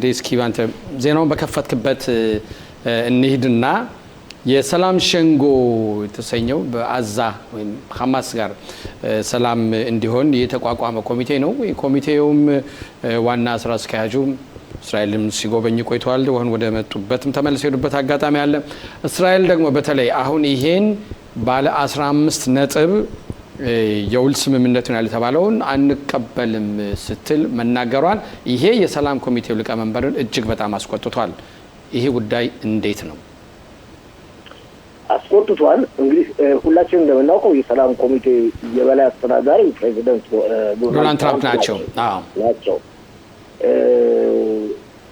ዴስኪ ባንተ ዜናውን በከፈትክበት እንሂድና የሰላም ሸንጎ የተሰኘው በአዛ ወይም ሐማስ ጋር ሰላም እንዲሆን የተቋቋመ ኮሚቴ ነው። ኮሚቴውም ዋና ስራ አስኪያጁ እስራኤልን ሲጎበኙ ቆይተዋል። ወደ መጡበትም ተመልሰው የሄዱበት አጋጣሚ አለ። እስራኤል ደግሞ በተለይ አሁን ይሄን ባለ 15 ነጥብ የውል ስምምነቱን ያልተባለውን አንቀበልም ስትል መናገሯን ይሄ የሰላም ኮሚቴው ሊቀመንበርን እጅግ በጣም አስቆጥቷል። ይሄ ጉዳይ እንዴት ነው? አስቆጥቷል። እንግዲህ ሁላችንም እንደምናውቀው የሰላም ኮሚቴ የበላይ አስተዳዳሪ ፕሬዚደንት ዶናልድ ትራምፕ ናቸው።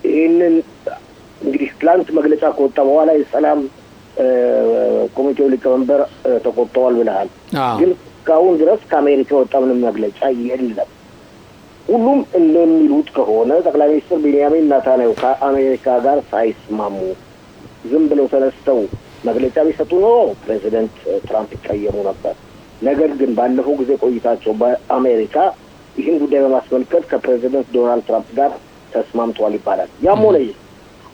ይህንን እንግዲህ ትላንት መግለጫ ከወጣ በኋላ የሰላም ኮሚቴው ሊቀመንበር ተቆጥተዋል ብለሃል። ግን እስካሁን ድረስ ከአሜሪካ የወጣ ምንም መግለጫ የለም። ሁሉም እንደሚሉት ከሆነ ጠቅላይ ሚኒስትር ቤንያሚን ኔታንያሁ ከአሜሪካ ጋር ሳይስማሙ ዝም ብለው ተነስተው መግለጫ ቢሰጡ ነው ፕሬዚደንት ትራምፕ ይቀየሙ ነበር። ነገር ግን ባለፈው ጊዜ ቆይታቸው በአሜሪካ ይህን ጉዳይ በማስመልከት ከፕሬዚደንት ዶናልድ ትራምፕ ጋር ተስማምተዋል ይባላል። ያም ሆነ ይህ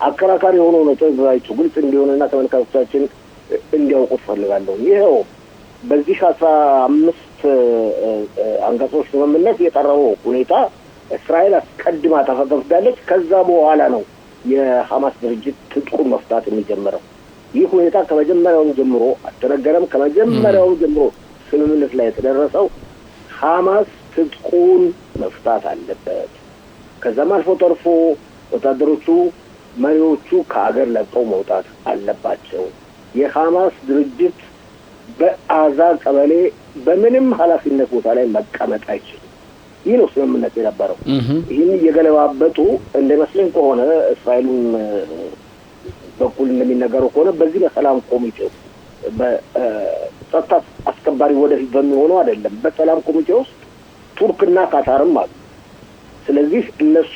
አከራካሪ የሆነ ነጥብ ግልጽ እንዲሆንና ተመልካቾቻችን እንዲያውቁት ፈልጋለሁ። ይኸው በዚህ 15 አንቀጾች ስምምነት የቀረበው ሁኔታ እስራኤል አስቀድማ ተፈቅዳለች። ከዛ በኋላ ነው የሐማስ ድርጅት ትጥቁን መፍታት የሚጀምረው። ይህ ሁኔታ ከመጀመሪያውም ጀምሮ አልተነገረም። ከመጀመሪያውም ጀምሮ ስምምነት ላይ የተደረሰው ሐማስ ትጥቁን መፍታት አለበት። ከዛም አልፎ ተርፎ ወታደሮቹ መሪዎቹ ከአገር ለቀው መውጣት አለባቸው። የሐማስ ድርጅት በአዛ ቀበሌ በምንም ኃላፊነት ቦታ ላይ መቀመጥ አይችልም። ይህ ነው ስምምነት የነበረው። ይህን እየገለባበጡ እንደመስለኝ ከሆነ እስራኤልን በኩል እንደሚነገረው ከሆነ በዚህ በሰላም ኮሚቴው በጸጥታ አስከባሪ ወደፊት በሚሆነው አይደለም፣ በሰላም ኮሚቴ ውስጥ ቱርክና ካታርም አሉ። ስለዚህ እነሱ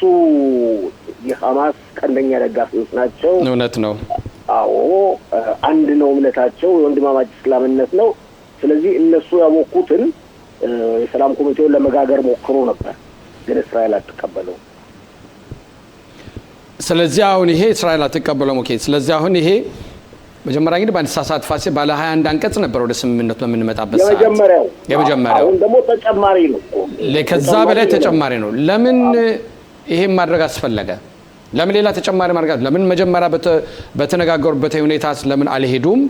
የሐማስ ቀንደኛ ደጋፊዎች ናቸው። እውነት ነው። አዎ አንድ ነው እምነታቸው፣ የወንድማማች እስላምነት ነው። ስለዚህ እነሱ ያወቁትን የሰላም ኮሚቴውን ለመጋገር ሞክሮ ነበር፣ ግን እስራኤል አትቀበለው። ስለዚህ አሁን ይሄ እስራኤል አትቀበለው። ኦኬ። ስለዚህ አሁን ይሄ መጀመሪያ እንግዲህ በአንድ ሰዓት ፋሲ ባለ 21 አንቀጽ ነበር ወደ ስምምነቱ በምንመጣበት ሰዓት የመጀመሪያው አሁን ደግሞ ተጨማሪ ነው። ለከዛ በላይ ተጨማሪ ነው። ለምን ይሄን ማድረግ አስፈለገ? ለምን ሌላ ተጨማሪ ማድረግ? ለምን መጀመሪያ በተነጋገሩበት ሁኔታ ለምን አልሄዱም?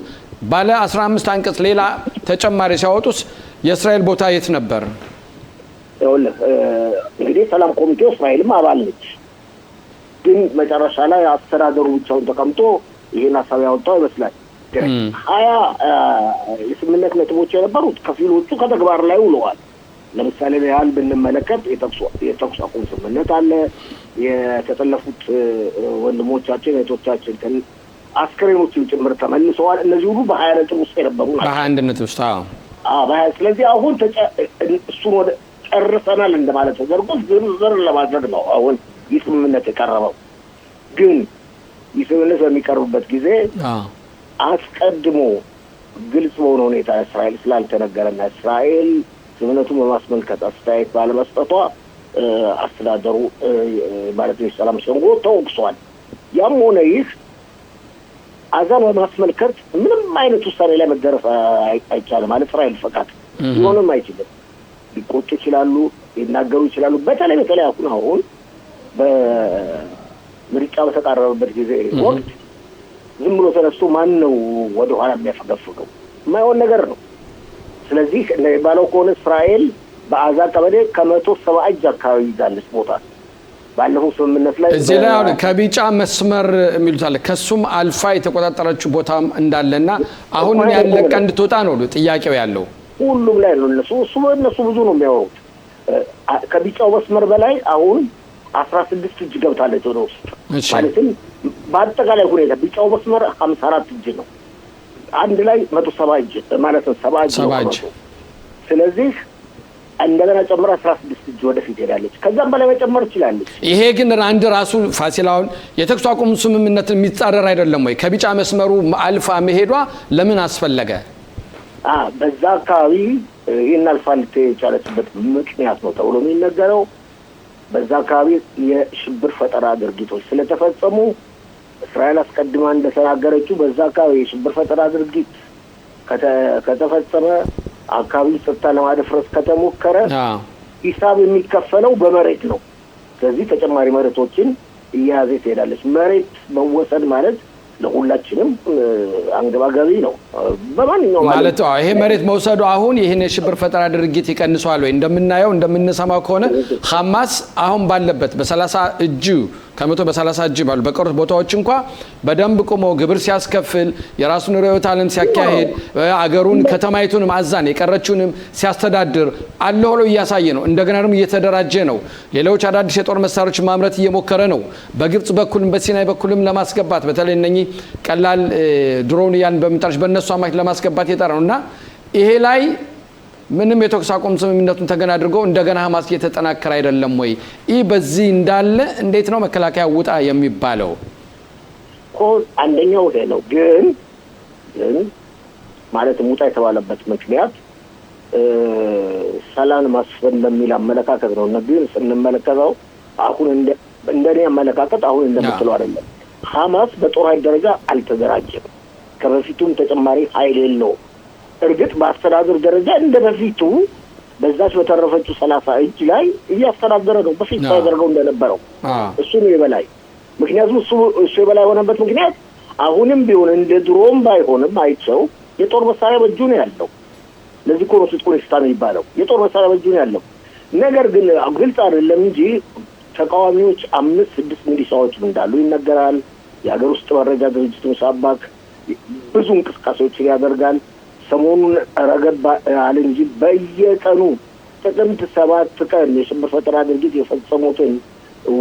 ባለ 15 አንቀጽ ሌላ ተጨማሪ ሲያወጡስ የእስራኤል ቦታ የት ነበር? እንግዲህ ሰላም ኮሚቴው እስራኤልም አባል ነች። ግን መጨረሻ ላይ አስተዳደሩ ብቻውን ተቀምጦ ይሄን ሀሳብ ያወጣው ይመስላል። 20 የስምምነት ነጥቦች የነበሩት ከፊሎቹ ከተግባር ላይ ውለዋል። ለምሳሌ ያህል ብንመለከት የተኩስ አቁም ስምምነት አለ። የተጠለፉት ወንድሞቻችን እህቶቻችን አስክሬኖችን ጭምር ተመልሰዋል። እነዚህ ሁሉ በ20 ነጥብ ውስጥ የነበሩ ናቸው። በ21 ነጥብ ውስጥ ስለዚህ አሁን እሱን ወደ ጨርሰናል እንደማለት ተደርጎ ዝርዝር ለማድረግ ነው አሁን ይህ ስምምነት የቀረበው። ግን ይህ ስምምነት በሚቀርብበት ጊዜ አስቀድሞ ግልጽ በሆነ ሁኔታ እስራኤል ስላልተነገረና እስራኤል ስምምነቱን በማስመልከት አስተያየት ባለመስጠቷ አስተዳደሩ ማለት ነው የሰላም ሸንጎ ተወቅሷል። ያም ሆነ ይህ አዛን በማስመልከት ምንም አይነት ውሳኔ ላይ መደረስ አይቻልም። ማለት እስራኤል ፈቃድ ሊሆንም አይችልም። ሊቆጡ ይችላሉ፣ ሊናገሩ ይችላሉ። በተለይ አሁን በምርጫ በተቃረበበት ጊዜ ወቅት ዝም ብሎ ተነስቶ ማን ነው ወደኋላ የሚያፈገፍገው? የማይሆን ነገር ነው። ስለዚህ እንደሚባለው ከሆነ እስራኤል በአዛ ቀበሌ ከ170 እጅ አካባቢ ይዛለች ቦታ። ባለፈው ስምምነት ላይ እዚህ ላይ አሁን ከቢጫ መስመር የሚሉት አለ። ከሱም አልፋ የተቆጣጠረችው ቦታም እንዳለና አሁን ያለቀ እንድትወጣ ነው ጥያቄው ያለው። ሁሉም ላይ ነው። እነሱ ብዙ ነው የሚያወሩት። ከቢጫው መስመር በላይ አሁን 16 እጅ ገብታለች ወደ ውስጥ። ማለትም በአጠቃላይ ሁኔታ ቢጫው መስመር 54 እጅ ነው። አንድ ላይ 170 እጅ ማለት ነው። 70 እጅ። ስለዚህ እንደገና ጨምራ 16 እጅ ወደፊት ሄዳለች። ከዛም በላይ መጨመር ትችላለች። ይሄ ግን አንድ ራሱ ፋሲላውን የተኩስ አቁም ስምምነትን የሚጻረር አይደለም ወይ? ከቢጫ መስመሩ አልፋ መሄዷ ለምን አስፈለገ? በዛ አካባቢ ይህን አልፋ ልትሄድ የቻለችበት ምክንያት ነው ተብሎ የሚነገረው በዛ አካባቢ የሽብር ፈጠራ ድርጊቶች ስለተፈጸሙ እስራኤል አስቀድማ እንደተናገረችው በዛ አካባቢ የሽብር ፈጠራ ድርጊት ከተፈጸመ አካባቢ ጸጥታ ለማደፍረስ ከተሞከረ ሂሳብ የሚከፈለው በመሬት ነው። ስለዚህ ተጨማሪ መሬቶችን እያያዘ ትሄዳለች። መሬት መወሰድ ማለት ለሁላችንም አንገባጋቢ ነው። በማንኛውም ማለት ይሄ መሬት መውሰዱ አሁን ይሄን የሽብር ፈጠራ ድርጊት ይቀንሷል ወይ? እንደምናየው እንደምንሰማው ከሆነ ሐማስ አሁን ባለበት በ30 እጅ ከመቶ በ30 እጅ ባሉ በቀሩት ቦታዎች እንኳን በደንብ ቆሞ ግብር ሲያስከፍል የራሱን ርዕዮተ ዓለም ሲያካሂድ አገሩን ከተማይቱን ማዛን የቀረችውንም ሲያስተዳድር አለ ሆኖ እያሳየ ነው። እንደገና ደግሞ እየተደራጀ ነው። ሌሎች አዳዲስ የጦር መሳሪያዎች ማምረት እየሞከረ ነው። በግብጽ በኩልም በሲናይ በኩልም ለማስገባት በተለይ እነኚህ ቀላል ድሮን ያን በመጣች በእነሱ አማካኝ ለማስገባት የጠራ ነውና ይሄ ላይ ምንም የተኩስ አቁም ስምምነቱን ተገና አድርገው እንደገና ሐማስ እየተጠናከረ አይደለም ወይ? ይህ በዚህ እንዳለ እንዴት ነው መከላከያ ውጣ የሚባለው? አንደኛው ይሄ ነው። ግን ማለት ውጣ የተባለበት ምክንያት ሰላም ማስፈን በሚል አመለካከት ነው። ግን ስንመለከተው አሁን እንደኔ አመለካከት አሁን እንደምትለው አይደለም። ሐማስ በጦር ኃይል ደረጃ አልተደራጀም። ከበፊቱም ተጨማሪ ኃይል የለውም። እርግጥ በአስተዳደር ደረጃ እንደበፊቱ በዛች በተረፈችው 30 እጅ ላይ እያስተዳደረ ነው። በፊት ሳይደርገው እንደነበረው እሱ ነው የበላይ። ምክንያቱም እሱ የበላይ የሆነበት ምክንያት አሁንም ቢሆን እንደ ድሮም ባይሆንም አይቸው የጦር መሳሪያ በእጁ ነው ያለው። ለዚህ እኮ ነው ትጥቁን ይፍታ የሚባለው። የጦር መሳሪያ በእጁ ነው ያለው። ነገር ግን ግልጽ አይደለም እንጂ ተቃዋሚዎች 5-6 ሚሊሻዎች እንዳሉ ይነገራል። የሀገር ውስጥ መረጃ ድርጅቶች ሳባክ ብዙ እንቅስቃሴዎችን ያደርጋል። ሰሞኑን ረገብ አለ እንጂ በየቀኑ ጥቅምት 7 ቀን የሽብር ፈጠራ ድርጊት የፈጸሙትን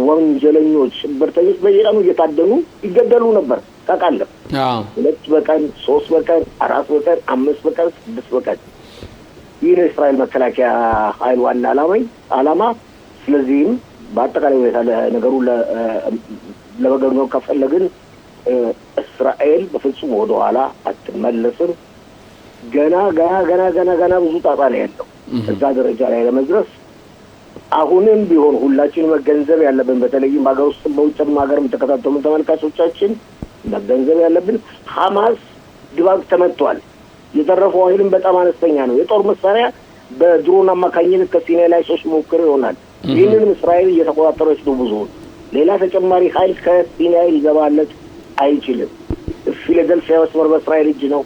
ወንጀለኞች ሽብርተኞች በየቀኑ እየታደኑ ይገደሉ ነበር። ታውቃለህ? 2 በቀን 3 በቀን 4 በቀን 5 በቀን 6 በቀን። ይህ ነው የእስራኤል መከላከያ ኃይል ዋና ዓላማ። ስለዚህም በአጠቃላይ ሁኔታ ነገሩ ለመገምገም ከፈለግን እስራኤል በፍጹም ወደኋላ አትመለስም። ገና ብዙ ጣጣ ነው ያለው እዛ ደረጃ ላይ ለመድረስ። አሁንም ቢሆን ሁላችን መገንዘብ ያለብን በተለይም ሀገር ውስጥ በውጭም ሀገር የምትከታተሉ ተመልካቾቻችን መገንዘብ ያለብን ሐማስ ድባቅ ተመቷል። የተረፈው ኃይልም በጣም አነስተኛ ነው። የጦር መሳሪያ በድሮን አማካኝነት ከሲናይ ላይ ሶስት ሞክር ይሆናል። ይህንንም እስራኤል እየተቆጣጠረች ነው። ብዙ ሌላ ተጨማሪ ኃይል ከሲናይ ሊገባለት አይችልም። ፊላደልፊያ መስመር በእስራኤል እጅ ነው።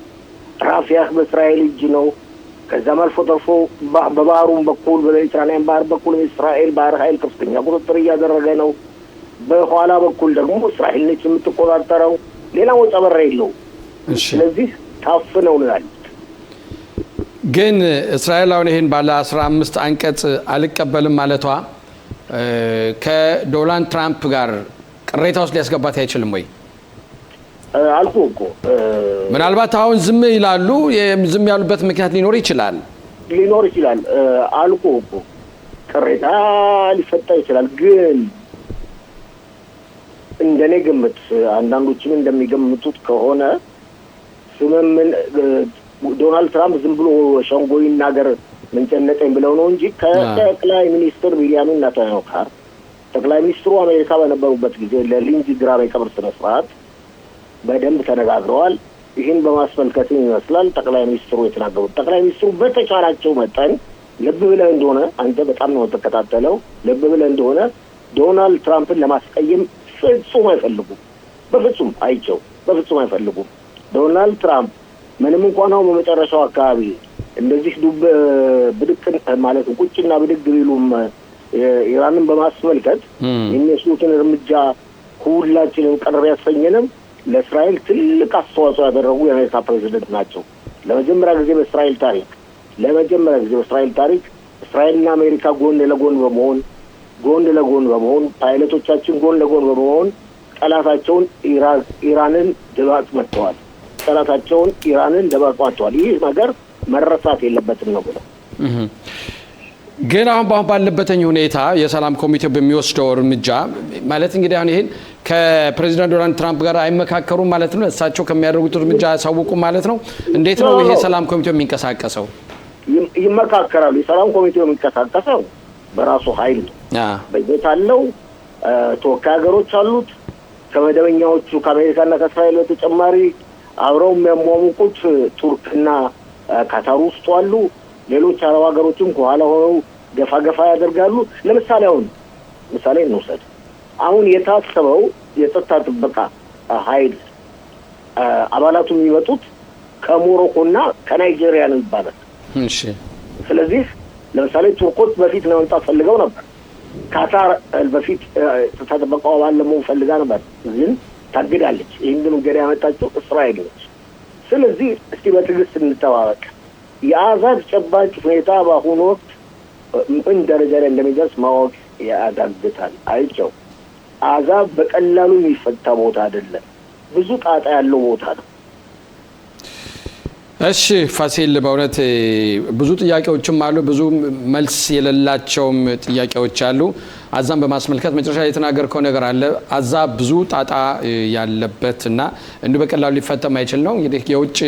ራፊያህ በእስራኤል እጅ ነው። ከዛም አልፎ ተርፎ በባህሩም በኩል በሜዲትራኒያን ባህር በኩል የእስራኤል ባህር ኃይል ከፍተኛ ቁጥጥር እያደረገ ነው። በኋላ በኩል ደግሞ እስራኤል ነች የምትቆጣጠረው። ሌላ ወጣ በራ የለው። ስለዚህ ታፍነው ነው ያሉት። ግን እስራኤል አሁን ይሄን ባለ 15 አንቀጽ አልቀበልም ማለቷ ከዶናልድ ትራምፕ ጋር ቅሬታ ውስጥ ሊያስገባት አይችልም ወይ? አልኩ እኮ ምናልባት አሁን ዝም ይላሉ። ዝም ያሉበት ምክንያት ሊኖር ይችላል አልኩ እኮ ቅሬታ ሊፈታ ይችላል። ግን እንደኔ ግምት አንዳንዶችም እንደሚገምቱት ከሆነ ዶናልድ ትራምፕ ዝም ብሎ ሸንጎ ይናገር ምን ጨነቀኝ ብለው ነው እንጂ ከጠቅላይ ሚኒስትር ቤንያሚን ኔታንያሁ ጋር ጠቅላይ ሚኒስትሩ አሜሪካ በነበሩበት ጊዜ ለሊንዚ ግራም የቀብር ስነ ስርዓት በደንብ ተነጋግረዋል። ይህን በማስመልከት ይመስላል ጠቅላይ ሚኒስትሩ የተናገሩት። ጠቅላይ ሚኒስትሩ በተቻላቸው መጠን ልብ ብለህ እንደሆነ አንተ በጣም ነው ተከታተለው፣ ልብ ብለህ እንደሆነ ዶናልድ ትራምፕን ለማስቀየም ፍጹም አይፈልጉም። በፍጹም አይፈልጉም። ዶናልድ ትራምፕ ምንም እንኳን አሁን በመጨረሻው አካባቢ እንደዚህ ብድቅ ማለት ቁጭና ብድግ ቢሉም ኢራንን በማስመልከት የሚወስዱትን እርምጃ ሁላችንም ቀረብ ያሰኘንም ለእስራኤል ትልቅ አስተዋጽኦ ያደረጉ የአሜሪካ ፕሬዚደንት ናቸው። ለመጀመሪያ ጊዜ በእስራኤል ታሪክ እስራኤልና አሜሪካ ጎን ለጎን በመሆን ፓይለቶቻችን ጎን ለጎን በመሆን ጠላታቸውን ኢራንን ድባቅ መጥተዋል። ይህ ነገር መረሳት የለበትም ነው ብለው ግን አሁን ባለበትኝ ሁኔታ የሰላም ኮሚቴው በሚወስደው እርምጃ ማለት እንግዲህ አሁን ይሄን ከፕሬዚዳንት ዶናልድ ትራምፕ ጋር አይመካከሩም ማለት ነው። እሳቸው ከሚያደርጉት እርምጃ ያሳውቁ ማለት ነው። እንዴት ነው ይሄ ሰላም ኮሚቴው የሚንቀሳቀሰው? ይመካከራሉ። የሰላም ኮሚቴው የሚንቀሳቀሰው በራሱ ኃይል ነው። በጀት አለው፣ ተወካይ ሀገሮች አሉት። ከመደበኛዎቹ ከአሜሪካና ከእስራኤል በተጨማሪ አብረው የሚያሟሙቁት ቱርክና ካታር ውስጥ አሉ። ሌሎች አረብ ሀገሮችም ከኋላ ሆነው ገፋ ገፋ ያደርጋሉ። ምሳሌ እንውሰድ። አሁን የታሰበው የጸጥታ ጥበቃ ኃይል አባላቱ የሚመጡት ከሞሮኮና ከናይጄሪያ ነው ይባላል። እሺ። ስለዚህ ለምሳሌ ቱርኮች በፊት ለመምጣት ፈልገው ነበር። ካታር በፊት ጸጥታ ጥበቃው አባል ለመሆን ፈልጋ ነበር፣ ግን ታግዳለች። ይህንን ገዳ ያመጣችው እስራኤል ነች። ስለዚህ እስቲ በትዕግስት እንጠባበቅ። የጋዛ ተጨባጭ ሁኔታ በአሁኑ ወቅት ምን ደረጃ ላይ እንደሚደርስ ማወቅ ያዳግታል። አይቸው ጋዛ በቀላሉ የሚፈታ ቦታ አይደለም፣ ብዙ ጣጣ ያለው ቦታ ነው። እሺ ፋሲል፣ በእውነት ብዙ ጥያቄዎችም አሉ፣ ብዙ መልስ የሌላቸውም ጥያቄዎች አሉ። አዛም በማስመልከት መጨረሻ የተናገርከው ነገር አለ። አዛ ብዙ ጣጣ ያለበትና እንዲሁ በቀላሉ ሊፈታ የማይችል ነው። እንግዲህ የውጭ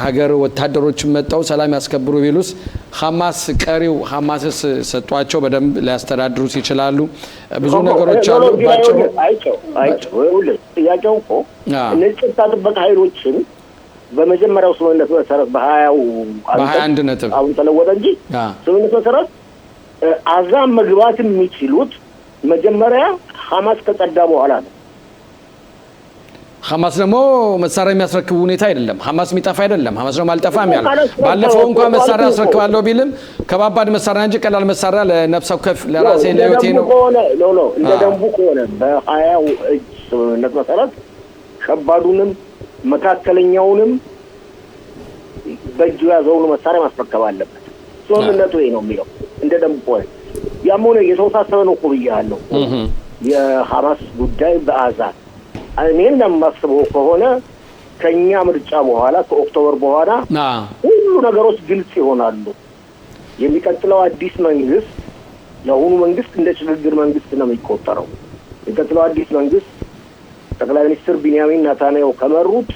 ሀገር ወታደሮች መጣው ሰላም ያስከብሩ ቢሉስ ቀሪው ሐማስስ ሰጧቸው በደንብ ሊያስተዳድሩት ይችላሉ። ብዙ ነገሮች አሉ። ባጭሩ ጥያቄው እኮ እነዚህ ጸጥታ ጥበቃ ኃይሎችን በመጀመሪያው ስምምነት መሰረት በ21 ነጥብ አሁን ተለወጠ እንጂ ስምምነት መሰረት ጋዛ መግባት የሚችሉት መጀመሪያ ሐማስ ከጸዳ በኋላ ነው። ሐማስ ደግሞ መሳሪያ የሚያስረክቡ ሁኔታ አይደለም። ሐማስ የሚጠፋ አይደለም። ሐማስ ደግሞ አልጠፋም ያለው ባለፈው እንኳን መሳሪያ አስረክባለሁ ቢልም ከባባድ መሳሪያ እንጂ ቀላል መሳሪያ ለነፍስ ወከፍ ለራሴ ለህይወቴ ነው እንደ ደንቡ ከሆነ በ20 እጅ ስምምነት መሰረት ከባዱንም መካከለኛውንም በእጁ ያዘውን መሳሪያ ማስረከብ አለበት። ስምምነቱ ይሄ ነው የሚለው እንደ ደንብ ቆይ ያም ሆነ የተወሳሰበ ነው እኮ ብያለሁ። የሐማስ ጉዳይ በጋዛ እኔም እንደማስበው ከሆነ ከኛ ምርጫ በኋላ ከኦክቶበር በኋላ ሁሉ ነገሮች ግልጽ ይሆናሉ። የሚቀጥለው አዲስ መንግስት ለሁሉ መንግስት እንደ ሽግግር መንግስት ነው የሚቆጠረው። የሚቀጥለው አዲስ መንግስት ጠቅላይ ሚኒስትር ቢንያሚን ኔታንያሁ ከመሩት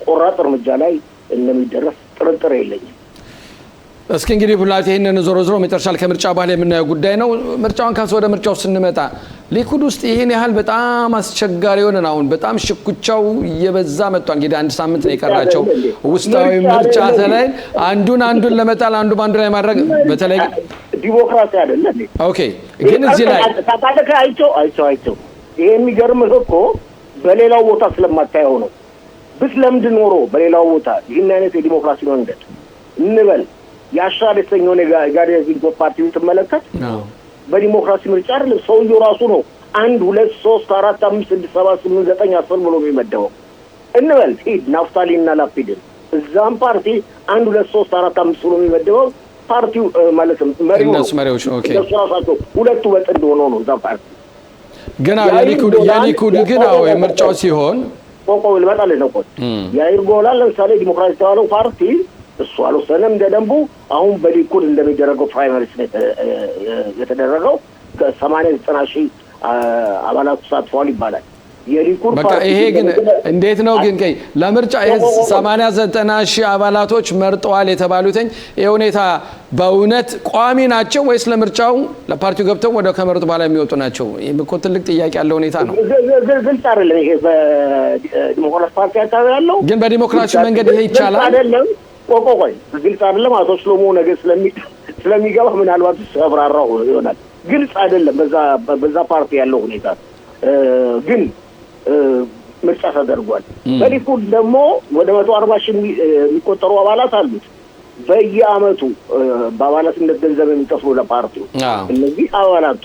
ቆራጥ እርምጃ ላይ እንደሚደረስ ጥርጥር የለኝም። እስኪ እንግዲህ ሁላቴ ይሄንን ዞሮ መጨረሻል ከምርጫ በኋላ የምናየው ጉዳይ ነው። ምርጫውን ካስ ወደ ምርጫው ስንመጣ ሊኩድ ውስጥ ይሄን ያህል በጣም አስቸጋሪ ሆነን አሁን በጣም ሽኩቻው እየበዛ መጥቷል። እንግዲህ አንድ ሳምንት ነው የቀራቸው ውስጣዊ ምርጫ ላይ አንዱን ለመጣል አንዱ ባንዱ ላይ ማድረግ በተለይ ዲሞክራሲ አይደለ እንዴ? ኦኬ። ግን እዚህ ላይ ታታከ አይቸው ይሄ የሚገርምህ እኮ በሌላው ቦታ ስለማታየው ነው። ብትለምድ ኖሮ በሌላው ቦታ ይህን አይነት የዲሞክራሲ መንገድ እንበል ያሻል የተሰኘውን የጋዴዚንግ ፓርቲ ብትመለከት በዲሞክራሲ ምርጫ አይደለም ሰውየው ራሱ ነው 1 2 3 4 5 6 7 8 9 10 ብሎ የሚመደበው። እንበል ሂድ ናፍታሊና ላፒድን እዛም ፓርቲ 1 2 3 4 5 ብሎ የሚመደበው ፓርቲው ማለትም መሪዎች ኦኬ ራሳቸው ሁለቱ በጥንድ ሆኖ ነው እዛ ፓርቲ ገና የሊኩድ ግን የምርጫው ሲሆን ቆቆው ልመጣልህ ነው ቆይ ያይር ጎላል ለምሳሌ ዲሞክራሲ ተዋለው ፓርቲ እሱ አልወሰነም እንደደንቡ። አሁን በሊኩድ እንደሚደረገው ፕራይመሪስ የተደረገው ከ80-90 ሺህ አባላት ተሳትፈዋል ይባላል። የሊኩድ በቃ ይሄ ግን እንዴት ነው ግን ለምርጫ 80-90 ሺህ አባላቶች መርጠዋል የተባሉትኝ የሁኔታ በእውነት ቋሚ ናቸው ወይስ ለምርጫው ለፓርቲው ገብተው ወደ ከመረጡ በኋላ የሚወጡ ናቸው? ይሄ እኮ ትልቅ ጥያቄ ያለው ሁኔታ ነው። ግልጽ አይደለም። ይሄ በዲሞክራሲ ፓርቲ አካባቢ ያለው ግን በዲሞክራሲ መንገድ ይሄ ይቻላል አይደለም። ቆቆይ ግልጽ አይደለም። አቶ ሽሎሞ ነገር ስለሚገባ ምናልባት አብራራው ይሆናል። ግልጽ አይደለም በዛ ፓርቲ ያለው ሁኔታ ግን ምርጫ ተደርጓል። በሊኩድ ደግሞ ወደ 140 ሺህ የሚቆጠሩ አባላት አሉት። በየአመቱ በአባላትነት ገንዘብ የሚከፍሉ ለፓርቲው እነዚህ አባላቱ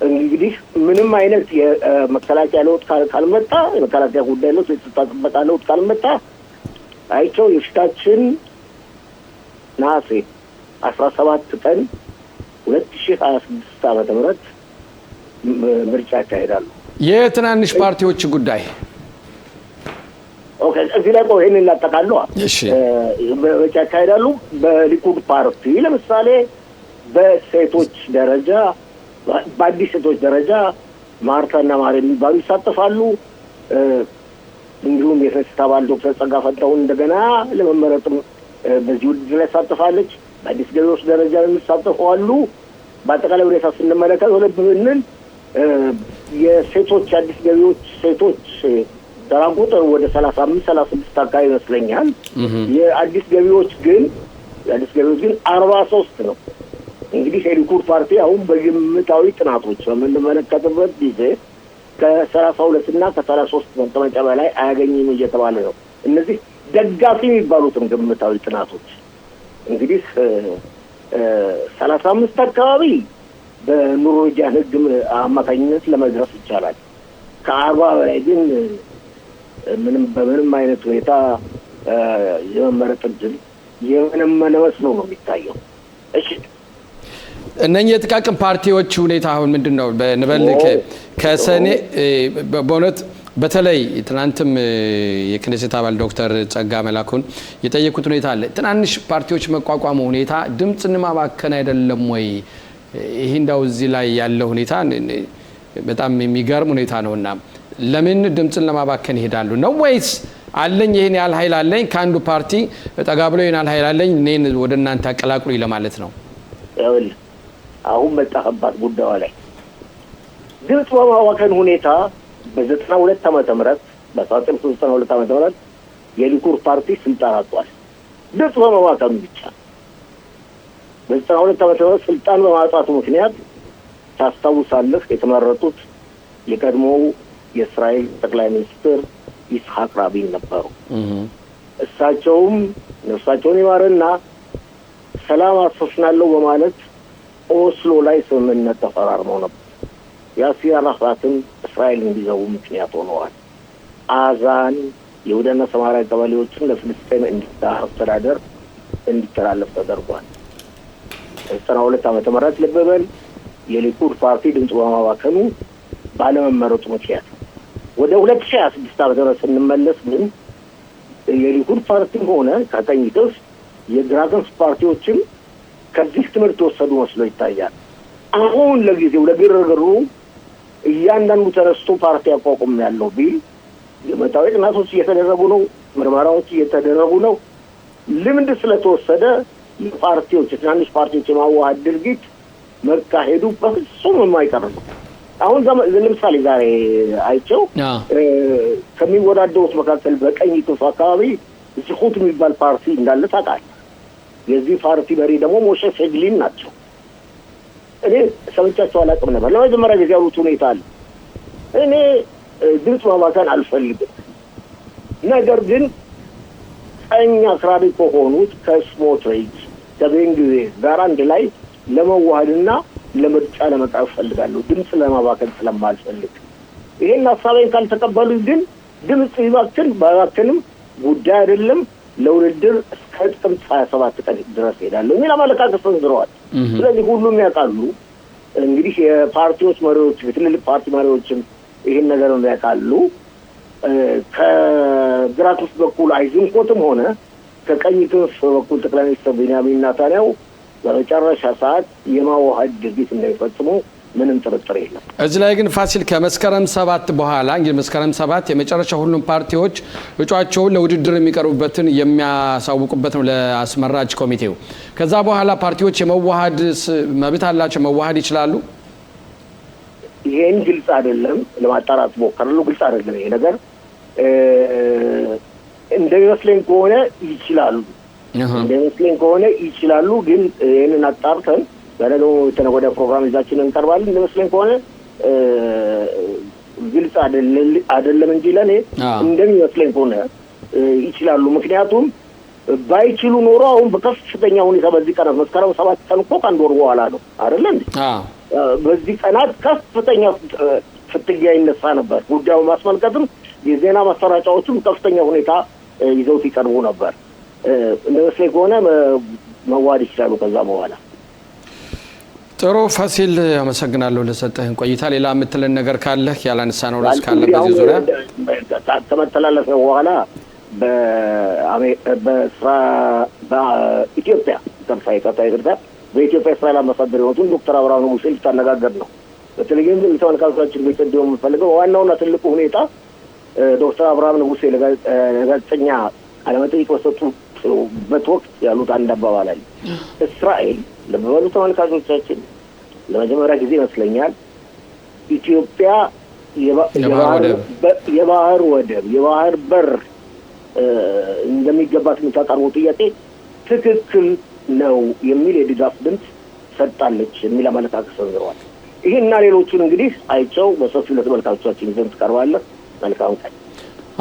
እንግዲህ ምንም አይነት የመከላከያ ለውጥ ካልመጣ የመከላከያ ጉዳይ ለውጥ የጸጥታ ጥበቃ ለውጥ ካልመጣ አይቸው የፊታችን ነሐሴ 17 ቀን 2026 ዓመተ ምህረት ምርጫ ያካሂዳሉ። የትናንሽ ፓርቲዎች ጉዳይ ኦኬ እዚህ ላይ ቆይ ይሄንን ላጠቃለው። እሺ ምርጫ ያካሂዳሉ። በሊኩድ ፓርቲ ለምሳሌ በሴቶች ደረጃ በአዲስ ሴቶች ደረጃ ማርታና ማሪ የሚባሉ ይሳተፋሉ። እንዲሁም የፌስታ ባል ዶክተር ጸጋ ፈንታሁን እንደገና ለመመረጥ በዚህ ውድድር ላይ ተሳትፋለች። በአዲስ ገቢዎች ደረጃ የሚሳተፉ አሉ። በአጠቃላይ ሁኔታ ስንመለከት ወለብ ብንል የሴቶች አዲስ ገቢዎች ሴቶች ተራ ቁጥር ወደ 35-36 አካባቢ ይመስለኛል። የአዲስ ገቢዎች ግን 43 ነው። እንግዲህ የሊኩድ ፓርቲ አሁን በግምታዊ ጥናቶች በምንመለከትበት ጊዜ ከ32 እና ከ33 መቀመጫ በላይ አያገኝም እየተባለ ነው። እነዚህ ደጋፊ የሚባሉትም ግምታዊ ጥናቶች እንግዲህ 35 አካባቢ በኖርዌጂያን ሕግ አማካኝነት ለመድረስ ይቻላል። ከ40 በላይ ግን በምንም አይነት ሁኔታ የመመረጥ ዕድል የምንመነ መስሎ ነው የሚታየው። እሺ እነኚህ የጥቃቅን ፓርቲዎች ሁኔታ አሁን ምንድነው? በንበል ከሰኔ በእውነት በተለይ ትናንትም የክኔሴት አባል ዶክተር ጸጋ መላኩን የጠየቁት ሁኔታ አለ። ትናንሽ ፓርቲዎች መቋቋሙ ሁኔታ ድምፅን ማባከን አይደለም ወይ? ይሄ እንዳው እዚህ ላይ ያለው ሁኔታ በጣም የሚገርም ሁኔታ ነውና ለምን ድምፅን ለማባከን ይሄዳሉ ነው ወይስ አለኝ ይሄን ያህል ኃይል አለኝ ከአንዱ ፓርቲ ጠጋ ብሎ ይሄን ያህል ኃይል አለኝ እኔን ወደ እናንተ አቀላቅሉኝ ለማለት ነው? አሁን መጣህባት ጉዳዩ ላይ ድምፅ በማባከን ሁኔታ በ92 ዓመተ ምህረት በ1992 ዓመተ ምህረት የሊኩድ ፓርቲ ስልጣን አጥቷል። ድምፅ በማባከኑ ብቻ በ92 ዓመተ ምህረት ስልጣን በማጣቱ ምክንያት ታስታውሳለህ የተመረጡት የቀድሞው የእስራኤል ጠቅላይ ሚኒስትር ይስሐቅ ራቢን ነበሩ። እሳቸውም ነፍሳቸውን ይማርና ሰላም አስፈናለሁ በማለት ኦስሎ ላይ ስምምነት ተፈራርመው ነበር። ያሲር አራፋትን እስራኤል እንዲዘው ምክንያት ሆነዋል። አዛን የወደና ሰማሪያ ቀበሌዎችን ለፍልስጤም እንዲታስተዳደር እንዲተላለፍ ተደርጓል። 92 ዓመተ ምህረት ለበበል የሊኩድ ፓርቲ ድምፅ በማባከኑ ባለመመረጡ ምክንያት ወደ 2026 ዓመተ ምህረት ስንመለስ ግን የሊኩድ ፓርቲ ሆነ ከቀኝ ክንፍ የግራግንስ ፓርቲዎችም ከዚህ ትምህርት ወሰዱ መስሎ ይታያል። አሁን ለጊዜው ለግርግሩ እያንዳንዱ ተነስቶ ፓርቲ አቋቁም ያለው ቢል የመታወቅ ጥናቶች እየተደረጉ ነው፣ ምርመራዎች እየተደረጉ ነው። ልምድ ስለተወሰደ የፓርቲዎች ትናንሽ ፓርቲዎች የማዋሃድ ድርጊት መካሄዱ በፍጹም የማይቀር ነው። አሁን ለምሳሌ ዛሬ አይቸው ከሚወዳደሩት መካከል በቀኝ ክንፍ አካባቢ ዝኹት የሚባል ፓርቲ እንዳለ ታውቃለህ። የዚህ ፓርቲ መሪ ደግሞ ሞሼ ፌግሊን ናቸው። እኔ ሰምቻቸው አላውቅም ነበር። ለመጀመሪያ ጊዜ ያሉት ሁኔታ አለ። እኔ ድምፅ ማባከን አልፈልግም፣ ነገር ግን ቀኝ አክራሪ ከሆኑት ከስሞትሪች ከቤንግቪር ጋር አንድ ላይ ለመዋሃድና ለምርጫ ለመቅረብ ፈልጋለሁ፣ ድምፅ ለማባከን ስለማልፈልግ። ይሄን ሀሳቤን ካልተቀበሉ ግን ድምፅ ይባክን ባባክንም ጉዳይ አይደለም፣ ለውድድር እስከ ጥቅምት 27 ቀን ድረስ ሄዳለሁ የሚል አመለካከት ሰንዝረዋል። ስለዚህ ሁሉም ያውቃሉ። እንግዲህ የፓርቲዎች መሪዎች የትልልቅ ፓርቲ መሪዎችም ይህን ነገር ያውቃሉ። ከግራ ክንፍ በኩል አይዝንኮትም ሆነ ከቀኝ ክንፍ በኩል ጠቅላይ ሚኒስትር ቤንያሚን ኔታንያሁ በመጨረሻ ሰዓት የማዋሃድ ድርጊት እንዳይፈጽሙ ምንም ጥርጥር የለም። እዚህ ላይ ግን ፋሲል ከመስከረም 7 በኋላ እንግዲህ መስከረም 7 የመጨረሻ ሁሉም ፓርቲዎች እጩአቸውን ለውድድር የሚቀርቡበትን የሚያሳውቁበት ነው ለአስመራጭ ኮሚቴው። ከዛ በኋላ ፓርቲዎች የመዋሃድ መብት አላቸው፣ መዋሃድ ይችላሉ። ይሄን ግልጽ አይደለም፣ ለማጣራት ሞክራለሁ። ግልጽ አይደለም ይሄ ነገር። እንደሚመስለኝ ከሆነ ይችላሉ ግን ይሄንን አጣርተን በነገው ተነገወዲያ ፕሮግራም ይዛችን እንቀርባለን። እንደሚመስለኝ ከሆነ ግልጽ አይደለም እንጂ ለኔ እንደሚመስለኝ ከሆነ ይችላሉ። ምክንያቱም ባይችሉ ኖሮ አሁን በከፍተኛ ሁኔታ በዚህ ቀናት መስከረም 7 ቀን እኮ ከአንድ ወር በኋላ ነው አይደል እንዴ? በዚህ ቀናት ከፍተኛ ፍትጊያ ይነሳ ነበር። ጉዳዩ ማስመልከትም የዜና ማሰራጫዎችም ከፍተኛ ሁኔታ ይዘውት ይቀርቡ ነበር። እንደመስለኝ ከሆነ መዋሃድ ይችላሉ ከዛ በኋላ። ጥሩ ፋሲል፣ አመሰግናለሁ ለሰጠህን ቆይታ። ሌላ የምትለን ነገር ካለህ ያላነሳነው ርዕስ ካለ በዚህ ዙሪያ ተመተላለፈ በኋላ በኢትዮጵያ በኢትዮጵያ እስራኤል አምባሳደር የሆኑትን ዶክተር አብርሃም ንጉሴን ልታነጋገር ነው። በተለይም ተመልካቾቻችን ቤት እንዲሆን የምፈልገው ዋናውና ትልቁ ሁኔታ ዶክተር አብርሃም ንጉሴ ለጋዜጠኛ ቃለመጠይቅ በሰጡበት ወቅት ያሉት አንድ አባባል አለ። እስራኤል ለበሉ ተመልካቾቻችን ለመጀመሪያ ጊዜ ይመስለኛል ኢትዮጵያ የባህር ወደብ የባህር በር እንደሚገባት የምታቀርበው ጥያቄ ትክክል ነው የሚል የድጋፍ ድምፅ ሰጣለች የሚል አመለካከት ሰንዝረዋል። ይሄና ሌሎቹን እንግዲህ አይቸው በሰፊው ለተመልካቾቻችን ይዘን ትቀርባለህ። መልካም ቀን።